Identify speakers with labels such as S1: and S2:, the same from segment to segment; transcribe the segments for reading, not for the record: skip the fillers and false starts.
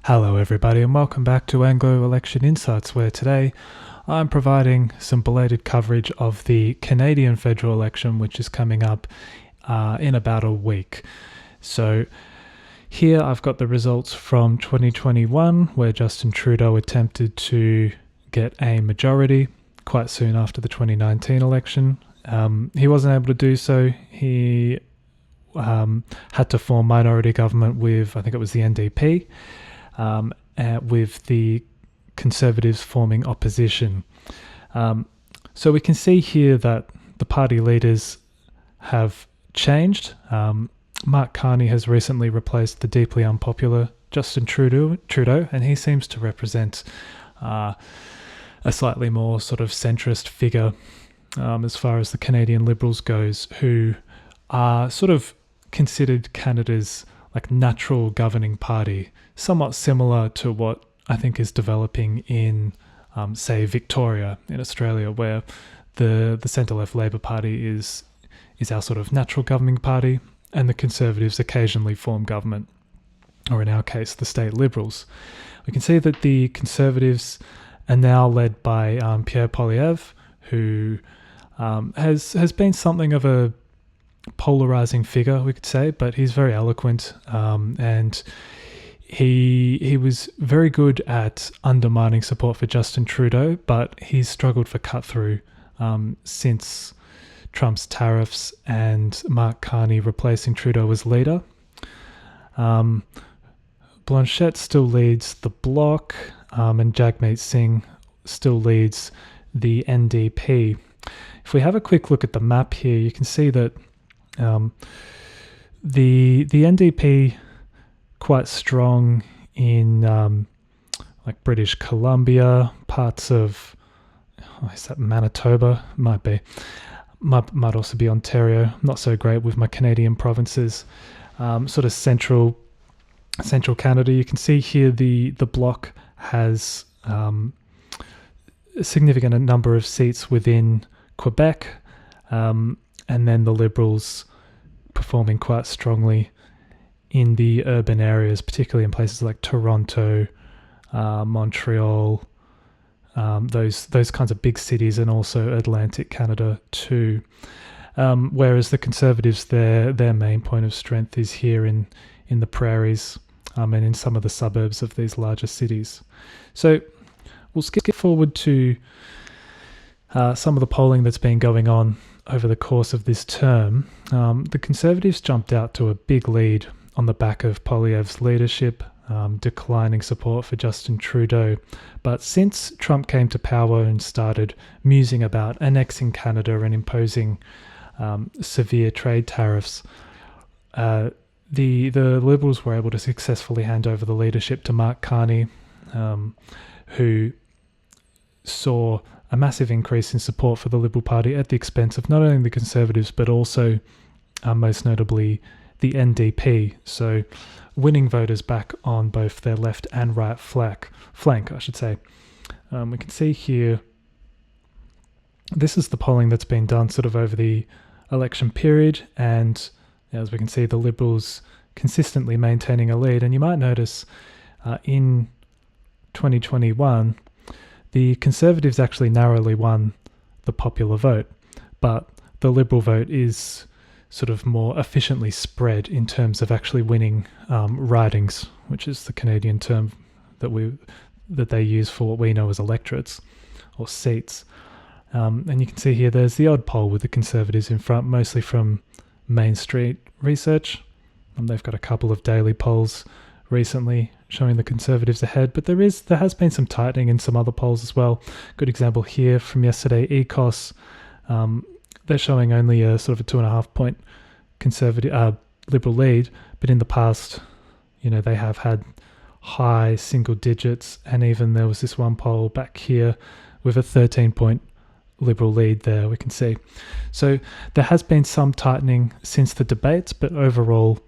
S1: Hello everybody and welcome back to Anglo Election Insights, where today I'm providing some belated coverage of the Canadian federal election, which is coming up in about a week. So here I've got the results from 2021, where Justin Trudeau attempted to get a majority quite soon after the 2019 election. He wasn't able to do so. He had to form minority government with, I think it was the NDP, with the Conservatives forming opposition. So we can see here that the party leaders have changed. Mark Carney has recently replaced the deeply unpopular Justin Trudeau, and he seems to represent a slightly more sort of centrist figure as far as the Canadian Liberals goes, who are sort of considered Canada's like natural governing party, somewhat similar to what I think is developing in, say, Victoria in Australia, where the centre-left Labor Party is our sort of natural governing party, and the Conservatives occasionally form government, or in our case, the state Liberals. We can see that the Conservatives are now led by Pierre Poilievre, who has been something of a polarizing figure, we could say, but he's very eloquent, and he was very good at undermining support for Justin Trudeau, but he's struggled for cut through since Trump's tariffs and Mark Carney replacing Trudeau as leader. Blanchette still leads the Bloc, and Jagmeet Singh still leads the NDP. If we have a quick look at the map here, you can see that the NDP quite strong in like British Columbia, parts of is that Manitoba? Might be. Might also be Ontario. Not so great with my Canadian provinces. Sort of central Canada. You can see here the Bloc has a significant number of seats within Quebec, and then the Liberals performing quite strongly in the urban areas, particularly in places like Toronto, Montreal, those kinds of big cities, and also Atlantic Canada too. Whereas the Conservatives, their main point of strength is here in the prairies, and in some of the suburbs of these larger cities. So we'll skip forward to some of the polling that's been going on over the course of this term. The Conservatives jumped out to a big lead on the back of Poilievre's leadership, declining support for Justin Trudeau. But since Trump came to power and started musing about annexing Canada and imposing severe trade tariffs, the Liberals were able to successfully hand over the leadership to Mark Carney, who saw a massive increase in support for the Liberal Party at the expense of not only the Conservatives, but also, most notably, the NDP. So winning voters back on both their left and right flank, I should say. We can see here, this is the polling that's been done sort of over the election period, and as we can see, the Liberals consistently maintaining a lead. And you might notice in 2021, the Conservatives actually narrowly won the popular vote, but the Liberal vote is sort of more efficiently spread in terms of actually winning ridings, which is the Canadian term that they use for what we know as electorates or seats. And you can see here there's the odd poll with the Conservatives in front, mostly from Main Street Research. They've got a couple of daily polls recently showing the Conservatives ahead, but there has been some tightening in some other polls as well. Good example here from yesterday, ECOS. They're showing only a sort of a 2.5 point Liberal lead, but in the past, they have had high single digits, and even there was this one poll back here with a 13 point Liberal lead there, we can see. So there has been some tightening since the debates, but overall,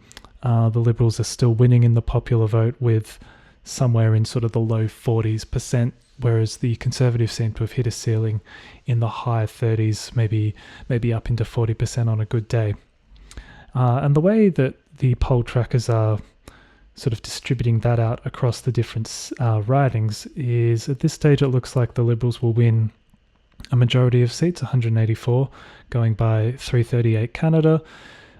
S1: the Liberals are still winning in the popular vote with somewhere in sort of the low 40%, whereas the Conservatives seem to have hit a ceiling in the high 30s, maybe up into 40% on a good day. And the way that the poll trackers are sort of distributing that out across the different ridings is, at this stage, it looks like the Liberals will win a majority of seats, 184, going by 338 Canada.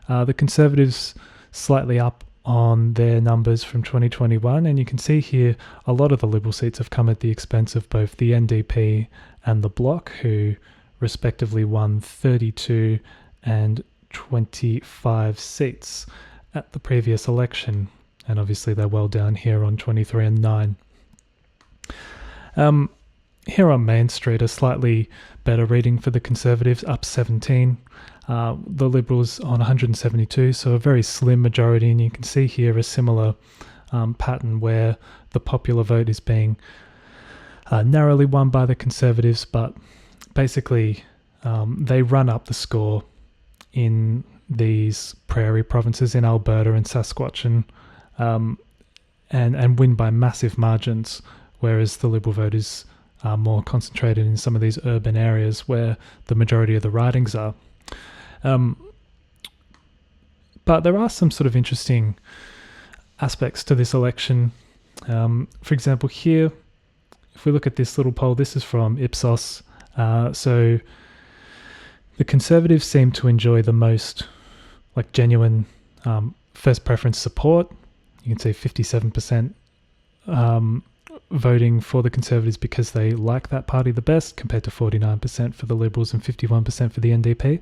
S1: The Conservatives slightly up on their numbers from 2021, and you can see here a lot of the Liberal seats have come at the expense of both the NDP and the Bloc, who respectively won 32 and 25 seats at the previous election, and obviously they're well down here on 23 and 9. Here on Main Street, a slightly better reading for the Conservatives, up 17. The Liberals on 172, so a very slim majority, and you can see here a similar pattern where the popular vote is being narrowly won by the Conservatives, but basically they run up the score in these prairie provinces in Alberta and Saskatchewan, and win by massive margins, whereas the Liberal vote is more concentrated in some of these urban areas where the majority of the ridings are. But there are some sort of interesting aspects to this election. For example, here, if we look at this little poll, this is from Ipsos. So the Conservatives seem to enjoy the most genuine first preference support. You can see 57% voting for the Conservatives because they like that party the best, compared to 49% for the Liberals and 51% for the NDP.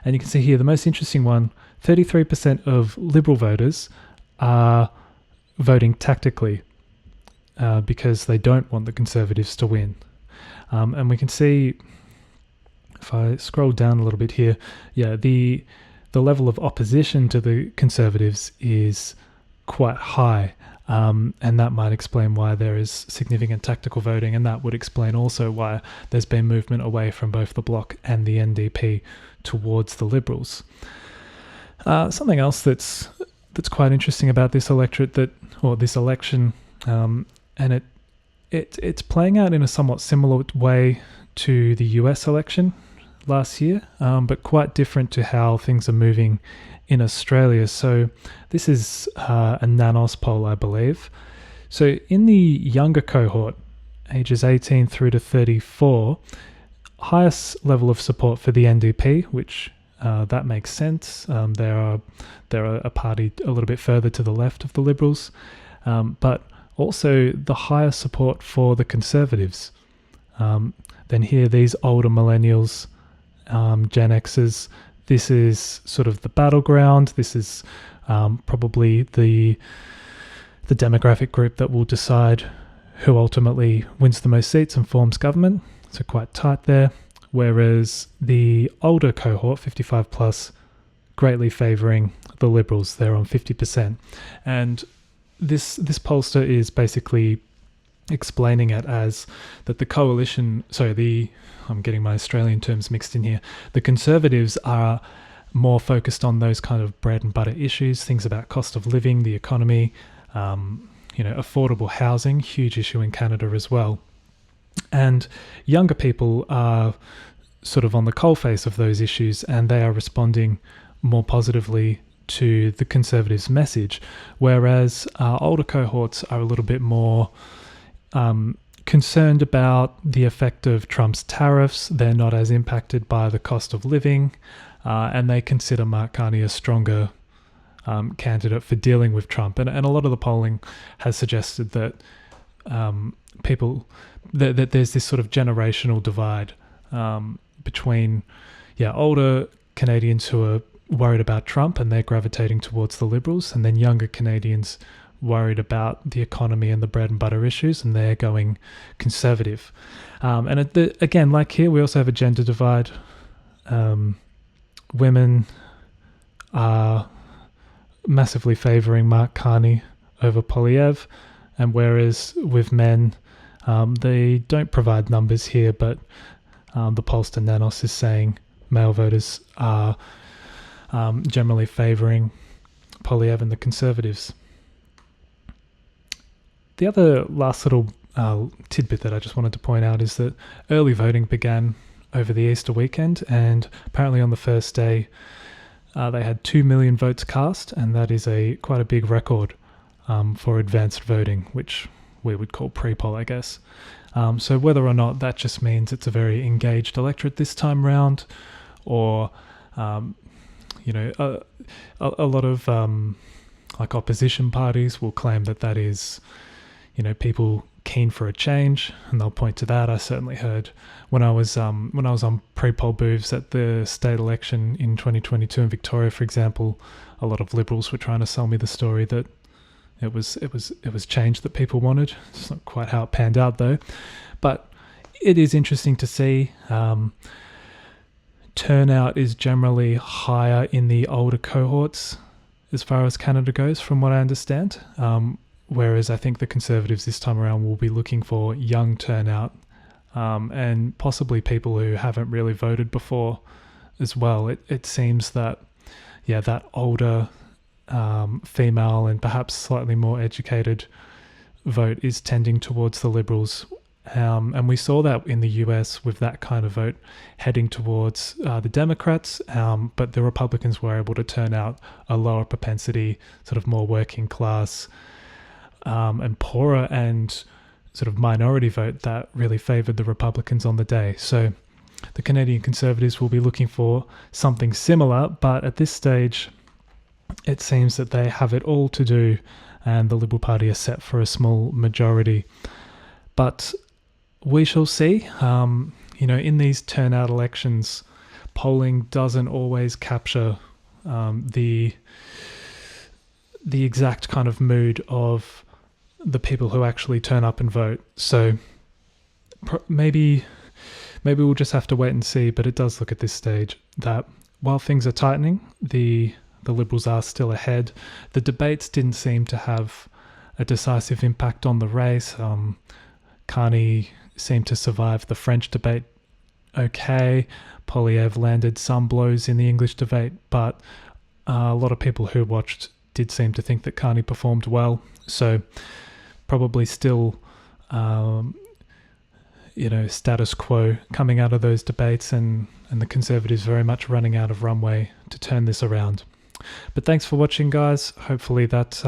S1: And you can see here the most interesting one, 33% of Liberal voters are voting tactically because they don't want the Conservatives to win. And we can see, if I scroll down a little bit here, the level of opposition to the Conservatives is quite high. And that might explain why there is significant tactical voting, and that would explain also why there's been movement away from both the Bloc and the NDP towards the Liberals. Something else that's quite interesting about this this election, and it's playing out in a somewhat similar way to the US election last year, but quite different to how things are moving in Australia. So this is a Nanos poll, I believe. So in the younger cohort, ages 18 through to 34, highest level of support for the NDP, which that makes sense. They're a party a little bit further to the left of the Liberals, but also the highest support for the Conservatives. Then here, these older millennials, Gen Xers, this is sort of the battleground. This is probably the demographic group that will decide who ultimately wins the most seats and forms government. So quite tight there. Whereas the older cohort, 55 plus, greatly favouring the Liberals. They're on 50%. And this pollster is basically explaining it as that the coalition, I'm getting my Australian terms mixed in here. The Conservatives are more focused on those kind of bread and butter issues, things about cost of living, the economy, affordable housing, huge issue in Canada as well. And younger people are sort of on the coalface of those issues, and they are responding more positively to the Conservatives' message, whereas older cohorts are a little bit more concerned about the effect of Trump's tariffs. They're not as impacted by the cost of living, and they consider Mark Carney a stronger candidate for dealing with Trump. And a lot of the polling has suggested that that there's this sort of generational divide between older Canadians who are worried about Trump and they're gravitating towards the Liberals, and then younger Canadians worried about the economy and the bread and butter issues, and they're going Conservative. And again, like here, we also have a gender divide. Women are massively favouring Mark Carney over Poilievre, and whereas with men, they don't provide numbers here, but the pollster Nanos is saying male voters are generally favouring Poilievre and the Conservatives. The other last little tidbit that I just wanted to point out is that early voting began over the Easter weekend, and apparently on the first day they had 2 million votes cast, and that is quite a big record for advanced voting, which we would call pre-poll, I guess. So whether or not that just means it's a very engaged electorate this time round, or a lot of like opposition parties will claim that is, people keen for a change, and they'll point to that. I certainly heard when I was on pre-poll booths at the state election in 2022 in Victoria, for example, a lot of Liberals were trying to sell me the story that it was change that people wanted. It's not quite how it panned out though, but it is interesting to see. Turnout is generally higher in the older cohorts as far as Canada goes, from what I understand. Whereas I think the Conservatives this time around will be looking for young turnout, and possibly people who haven't really voted before as well. It seems that, that older female and perhaps slightly more educated vote is tending towards the Liberals. And we saw that in the US with that kind of vote heading towards the Democrats, but the Republicans were able to turn out a lower propensity, sort of more working class and poorer and sort of minority vote that really favoured the Republicans on the day. So the Canadian Conservatives will be looking for something similar, but at this stage it seems that they have it all to do, and the Liberal Party is set for a small majority. But we shall see. In these turnout elections, polling doesn't always capture the exact kind of mood of the people who actually turn up and vote. So maybe we'll just have to wait and see. But it does look at this stage that while things are tightening, the Liberals are still ahead. The debates didn't seem to have a decisive impact on the race. Carney seemed to survive the French debate okay. Poilievre landed some blows in the English debate, but a lot of people who watched did seem to think that Carney performed well. So probably still, status quo coming out of those debates, and the Conservatives very much running out of runway to turn this around. But thanks for watching, guys. Hopefully that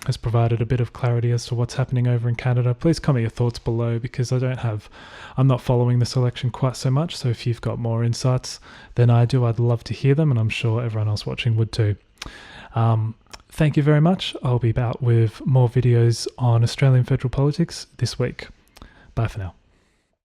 S1: has provided a bit of clarity as to what's happening over in Canada. Please comment your thoughts below, because I'm not following this election quite so much. So if you've got more insights than I do, I'd love to hear them, and I'm sure everyone else watching would too. Thank you very much. I'll be back with more videos on Australian federal politics this week. Bye for now.